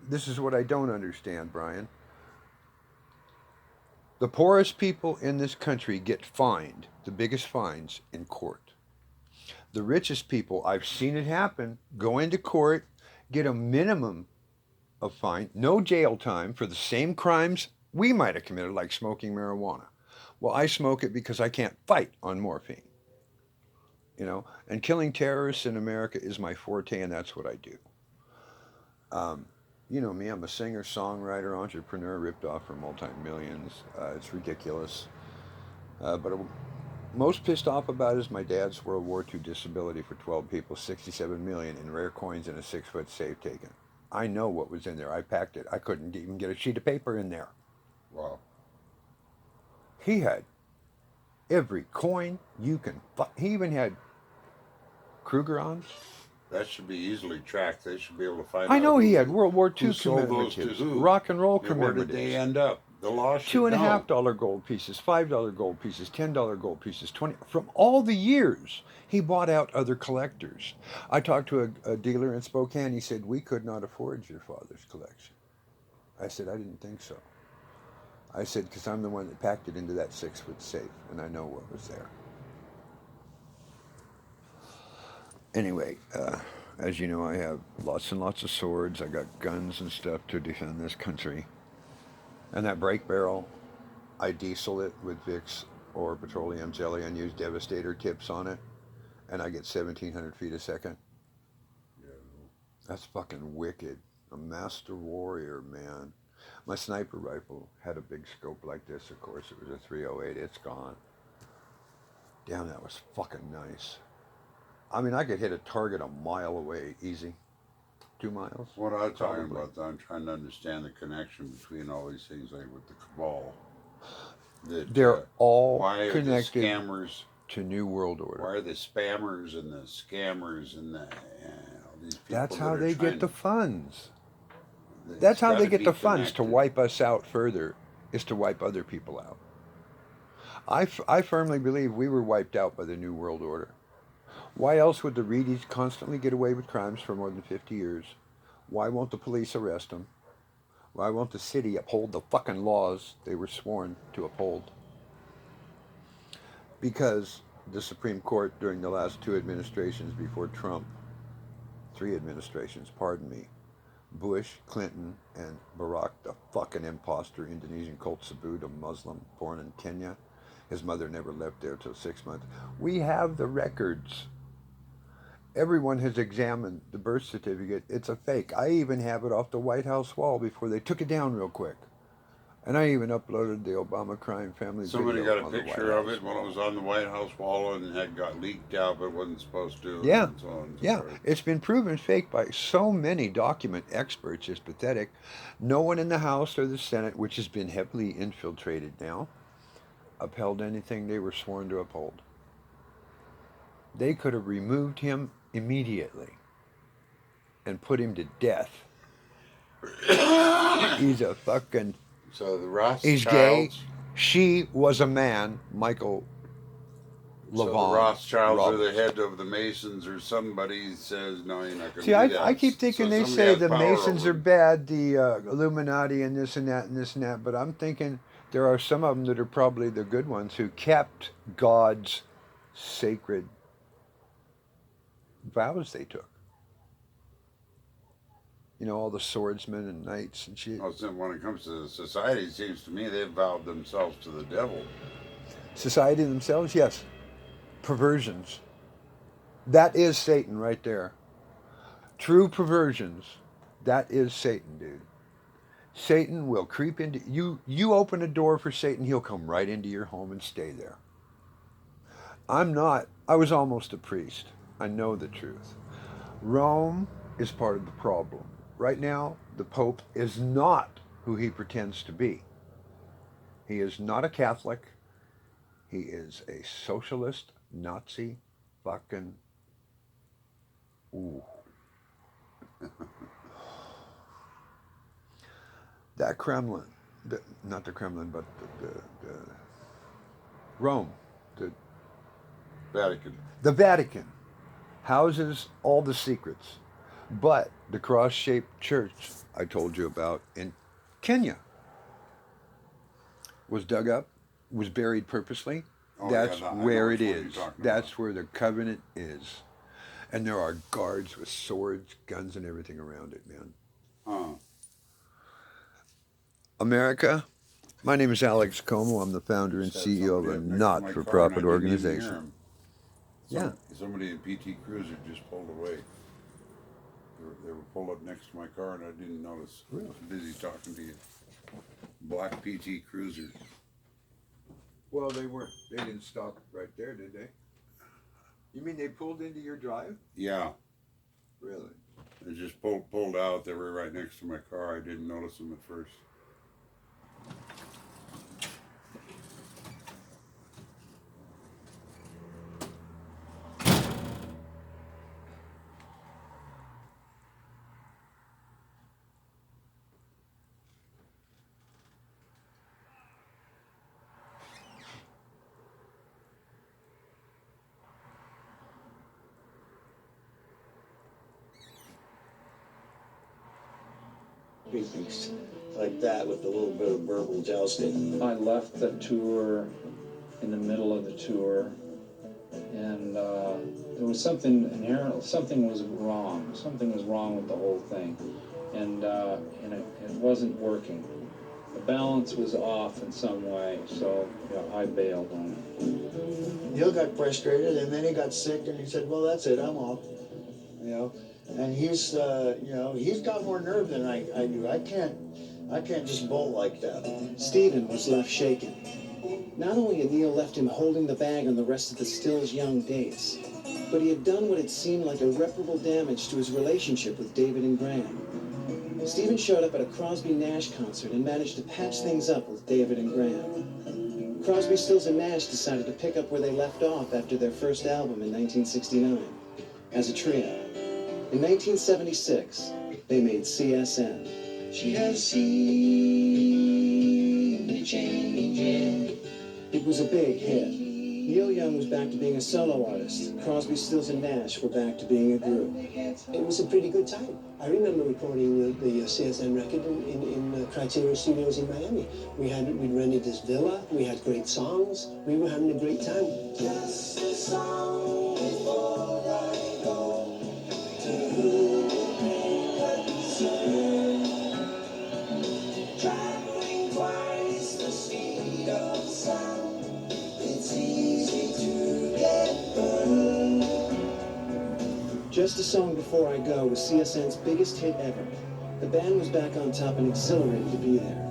This is what I don't understand, Brian. The poorest people in this country get fined, the biggest fines, in court. The richest people, I've seen it happen, go into court, get a minimum of fine, no jail time for the same crimes we might have committed, like smoking marijuana. Well, I smoke it because I can't fight on morphine, and killing terrorists in America is my forte, and that's what I do. Um, you know me, I'm a singer, songwriter, entrepreneur, ripped off for multi-millions. It's ridiculous. But most pissed off about is my dad's World War II disability for 12 people, 67 million in rare coins in a 6-foot safe taken. I know what was in there. I packed it. I couldn't even get a sheet of paper in there. Wow. He had every coin you can. He even had Krugerrands. That should be easily tracked. They should be able to find I out know he had who World War who II sold those to commemoratives, who. rock and roll And where did they commemoratives. end up? The law Two should and a half know. dollar gold pieces, $5 gold pieces, $10 gold pieces, 20 from all the years he bought out other collectors. I talked to a dealer in Spokane. He said we could not afford your father's collection. I said I didn't think so. I said because I'm the one that packed it into that 6-foot safe, and I know what was there. Anyway, as you know, I have lots and lots of swords. I got guns and stuff to defend this country. And that brake barrel, I diesel it with Vicks or petroleum jelly and use Devastator tips on it, and I get 1,700 feet a second. Yeah. That's fucking wicked. A master warrior, man. My sniper rifle had a big scope like this, of course. It was a 308. It's gone. Damn, that was fucking nice. I mean, I could hit a target a mile away easy. 2 miles? What I'm talking Probably. about, though, I'm trying to understand the connection between all these things, like with the cabal. That They're all why are the connected scammers? to New World Why Order. are the spammers and the scammers and all these people That's that how are they get trying the to? funds. That's It's how got they to get be the funds to connected. wipe us out further, is to wipe other people out. I firmly believe we were wiped out by the New World Order. Why else would the Reedies constantly get away with crimes for more than 50 years? Why won't the police arrest them? Why won't the city uphold the fucking laws they were sworn to uphold? Because the Supreme Court during the last two administrations before Trump, three administrations, pardon me, Bush, Clinton, and Barack, the fucking imposter Indonesian cult Sabut, a Muslim born in Kenya. His mother never left there till 6 months. We have the records. Everyone has examined the birth certificate. It's a fake. I even have it off the White House wall before they took it down real quick. And I even uploaded the Obama crime family Somebody video got a on the White picture of House it when it wall. was on the White House wall and had got leaked out, but wasn't supposed to, Yeah, and so on and so yeah. forth. It's been proven fake by so many document experts. It's pathetic. No one in the House or the Senate, which has been heavily infiltrated now, upheld anything they were sworn to uphold. They could have removed him immediately and put him to death. He's a fucking. So the He's gay. Rothschilds. She was a man, Michael So the Levon Rothschilds are the Roberts. head of the Masons, or somebody says, no, you're not going See, to do I that. keep thinking So they somebody say has the power Masons over are them. bad, the Illuminati and this and that and this and that, but I'm thinking there are some of them that are probably the good ones who kept God's sacred vows they took. You know, all the swordsmen and knights and shit. Also, when it comes to society, it seems to me they've vowed themselves to the devil. Society themselves, yes. Perversions. That is Satan right there. True perversions. That is Satan, dude. Satan will creep into you. You open a door for Satan, he'll come right into your home and stay there. I'm not. I was almost a priest. I know the truth. Rome is part of the problem. Right now, the Pope is not who he pretends to be. He is not a Catholic. He is a socialist, Nazi, fucking. Ooh. That Kremlin, not the Kremlin, but the Rome, the, Vatican. the Vatican houses all the secrets. But the cross-shaped church I told you about in Kenya was dug up, was buried purposely. Oh yeah, That's I know where which it one you're is. talking about. That's where the covenant is. And there are guards with swords, guns, and everything around it, man. Huh. America, my name is Alex Como. I'm the founder and Just had CEO of somebody a up next to not my for car and I profit didn't even hear organization. him. Yeah. Somebody in PT Cruiser just pulled away. They were pulled up next to my car and I didn't notice. I was busy talking to you. Black PT Cruiser. Well, they didn't stop right there, did they? You mean they pulled into your drive? Yeah, Really? they just pulled out. They were right next to my car. I didn't notice them at first. Things like that with a little bit of verbal jousting. I left the tour in the middle of the tour, and there was something inherent. Something was wrong. Something was wrong with the whole thing, and it wasn't working. The balance was off in some way, so I bailed on it. Neil got frustrated, and then he got sick, and he said, "Well, that's it. I'm off." You know, and he's he's got more nerve than I do. I can't just bolt like that. Stephen was left shaken. Not only had Neil left him holding the bag on the rest of the Stills' young dates, but he had done what had seemed like irreparable damage to his relationship with David and Graham. Stephen showed up at a Crosby Nash concert and managed to patch things up with David and Graham. Crosby, Stills, and Nash decided to pick up where they left off after their first album in 1969, as a trio. In 1976, they made CSN. She has seen the changing. It was a big hit. Neil Young was back to being a solo artist. Crosby, Stills, and Nash were back to being a group. It was a pretty good time. I remember recording the CSN record in Criteria Studios in Miami. We'd rented this villa. We had great songs. We were having a great time. Just a song before I go to whom it may concern. Traveling twice the speed of sound. It's easy to get burned. Just a Song Before I Go was CSN's biggest hit ever. The band was back on top and exhilarated to be there.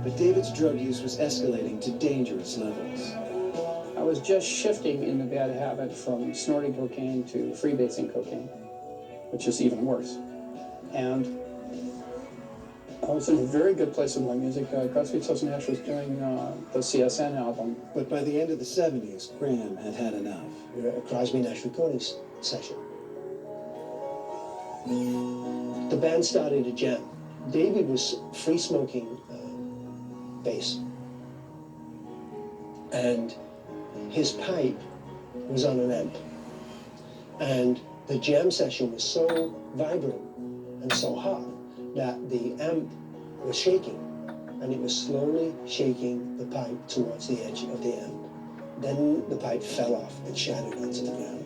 But David's drug use was escalating to dangerous levels. I was just shifting in the bad habit from snorting cocaine to freebasing cocaine, which is even worse. And I was in a very good place with my music. Crosby, Stills, and Nash was doing the CSN album. But by the end of the 70s, Graham had had enough. We were at a Crosby Nash recording session. The band started to jam. David was free smoking bass, and his pipe was on an amp, and the jam session was so vibrant and so hot that the amp was shaking, and it was slowly shaking the pipe towards the edge of the amp. Then the pipe fell off and shattered onto the ground,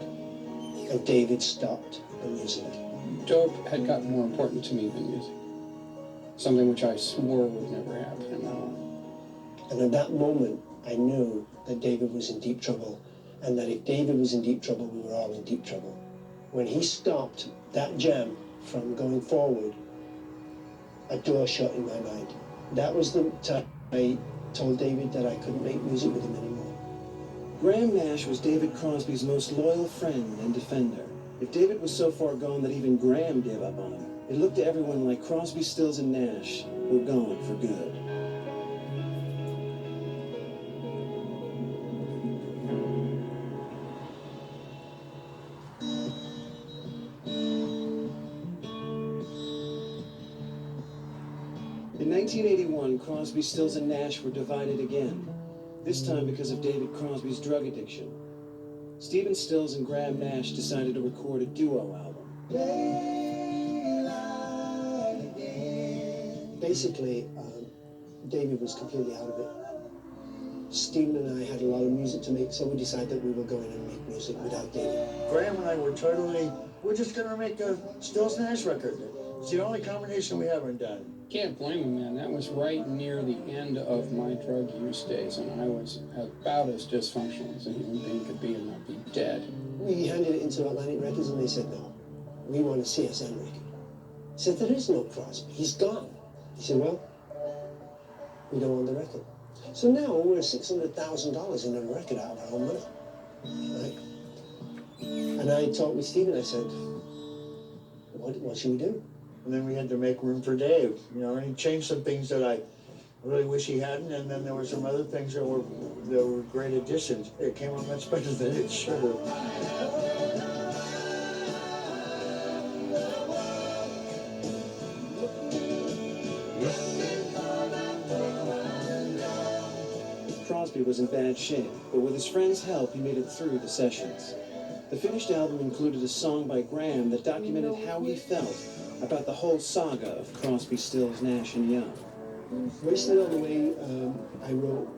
and David stopped the music. Dope had gotten more important to me than music. Something which I swore would never happen in my life. And at that moment, I knew that David was in deep trouble, and that if David was in deep trouble, we were all in deep trouble. When he stopped that jam from going forward, a door shut in my mind. That was the time I told David that I couldn't make music with him anymore. Graham Nash was David Crosby's most loyal friend and defender. If David was so far gone that even Graham gave up on him, it looked to everyone like Crosby, Stills, and Nash were gone for good. In 1981, Crosby, Stills, and Nash were divided again, this time because of David Crosby's drug addiction. Stephen Stills and Graham Nash decided to record a duo album. basically, David was completely out of it. Stephen and I had a lot of music to make, so we decided that we were going to make music without David. Graham and I were totally, we're just gonna make a Stills Nash record. It's the only combination we haven't done. Can't blame him, man. That was right near the end of my drug use days, and I was about as dysfunctional as a human being could be, and I'd be dead. We handed it into Atlantic Records and they said, no, we want a CSN record. I said, there is no Crosby, he's gone. He said, well, we don't want the record. So now we're $600,000 in a record out of our own money, right? And I talked with Stephen, I said, what should we do? And then we had to make room for Dave, you know, and he changed some things that I really wish he hadn't, and then there were some other things that were great additions. It came out much better than it should have. Crosby was in bad shape, but with his friends' help, he made it through the sessions. The finished album included a song by Graham that documented how he felt about the whole saga of Crosby, Stills, Nash and Young. Wasted on the Way, I wrote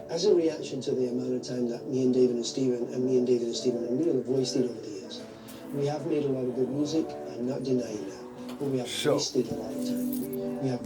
as a reaction to the amount of time that me and David and Stephen and really have wasted over the years. We have made a lot of good music, I'm not denying that, but we have So- wasted a lot of time. We have